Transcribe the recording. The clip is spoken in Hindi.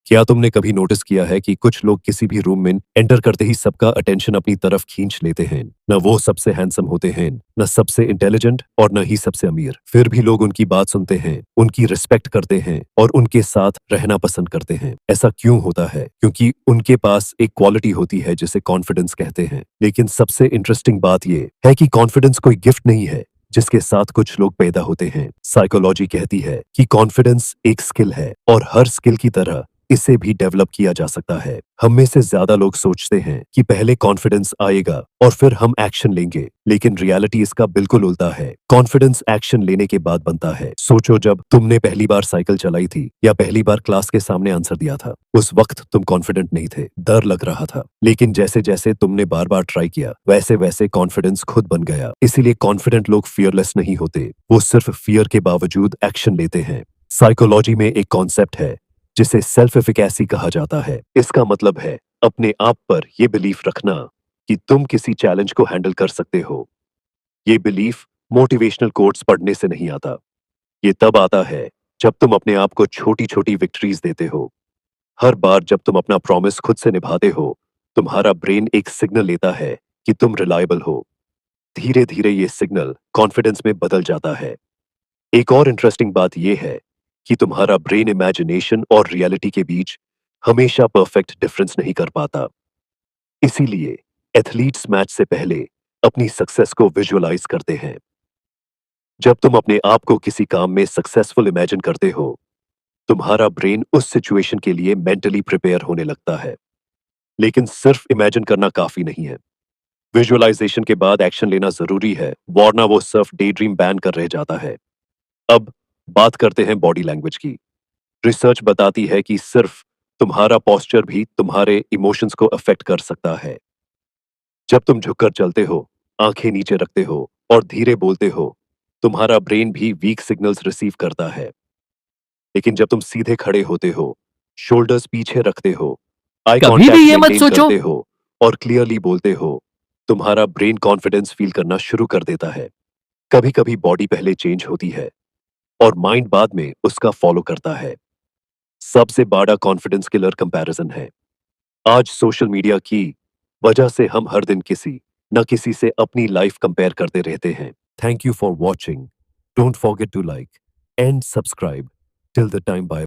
क्या तुमने कभी नोटिस किया है कि कुछ लोग किसी भी रूम में एंटर करते ही सबका अटेंशन अपनी तरफ खींच लेते हैं। न वो सबसे हैंडसम होते हैं, न सबसे इंटेलिजेंट और न ही सबसे अमीर, फिर भी लोग उनकी बात सुनते हैं, उनकी रिस्पेक्ट करते हैं और उनके साथ रहना पसंद करते हैं। ऐसा क्यों होता है? क्योंकि उनके पास एक क्वालिटी होती है जिसे कॉन्फिडेंस कहते हैं। लेकिन सबसे इंटरेस्टिंग बात यह है कि कॉन्फिडेंस कोई गिफ्ट नहीं है जिसके साथ कुछ लोग पैदा होते हैं। साइकोलॉजी कहती है कि कॉन्फिडेंस एक स्किल है और हर स्किल की तरह इसे भी डेवलप किया जा सकता है। हम में से ज्यादा लोग सोचते हैं कि पहले कॉन्फिडेंस आएगा और फिर हम एक्शन लेंगे, लेकिन रियलिटी इसका बिल्कुल उल्टा है। कॉन्फिडेंस एक्शन लेने के बाद बनता है। सोचो, जब तुमने पहली बार साइकिल चलाई थी या पहली बार क्लास के सामने आंसर दिया था, उस वक्त तुम कॉन्फिडेंट नहीं थे, डर लग रहा था। लेकिन जैसे जैसे तुमने बार बार ट्राई किया, वैसे वैसे कॉन्फिडेंस खुद बन गया। इसीलिए कॉन्फिडेंट लोग फियरलेस नहीं होते, वो सिर्फ फियर के बावजूद एक्शन लेते हैं। साइकोलॉजी में एक कॉन्सेप्ट है जिसे सेल्फ एफिकेसी कहा जाता है। इसका मतलब है अपने आप पर यह बिलीफ रखना कि तुम किसी चैलेंज को हैंडल कर सकते हो। ये बिलीफ मोटिवेशनल कोट्स पढ़ने से नहीं आता। ये तब आता है जब तुम अपने आप को छोटी छोटी विक्ट्रीज देते हो। हर बार जब तुम अपना प्रॉमिस खुद से निभाते हो, तुम्हारा ब्रेन एक सिग्नल लेता है कि तुम रिलायबल हो। धीरे धीरे ये सिग्नल कॉन्फिडेंस में बदल जाता है। एक और इंटरेस्टिंग बात यह है कि तुम्हारा ब्रेन इमेजिनेशन और रियलिटी के बीच हमेशा परफेक्ट डिफरेंस नहीं कर पाता। इसीलिए एथलीट्स मैच से पहले अपनी सक्सेस को विजुअलाइज करते हैं। जब तुम अपने आप को किसी काम में सक्सेसफुल इमेजिन करते हो, तुम्हारा ब्रेन उस सिचुएशन के लिए मेंटली प्रिपेयर होने लगता है। लेकिन सिर्फ इमेजिन करना काफी नहीं है। विजुअलाइजेशन के बाद एक्शन लेना जरूरी है, वरना वो सिर्फ डे ड्रीम बैन कर रह जाता है। अब बात करते हैं बॉडी लैंग्वेज की। रिसर्च बताती है कि सिर्फ तुम्हारा पोस्चर भी तुम्हारे इमोशंस को अफेक्ट कर सकता है। जब तुम झुककर चलते हो, आंखें नीचे रखते हो और धीरे बोलते हो, तुम्हारा ब्रेन भी वीक सिग्नल्स रिसीव करता है। लेकिन जब तुम सीधे खड़े होते हो, शोल्डर्स पीछे रखते हो, आई कभी भी कांटेक्ट ये मत मेंटेन सोचो। करते हो और क्लियरली बोलते हो, तुम्हारा ब्रेन कॉन्फिडेंस फील करना शुरू कर देता है। कभी कभी बॉडी पहले चेंज होती है और माइंड बाद में उसका फॉलो करता है। सबसे बड़ा कॉन्फिडेंस किलर कंपैरिजन है। आज सोशल मीडिया की वजह से हम हर दिन किसी न किसी से अपनी लाइफ कंपेयर करते रहते हैं। Thank you for watching. Don't forget to like and subscribe. Till the time, bye.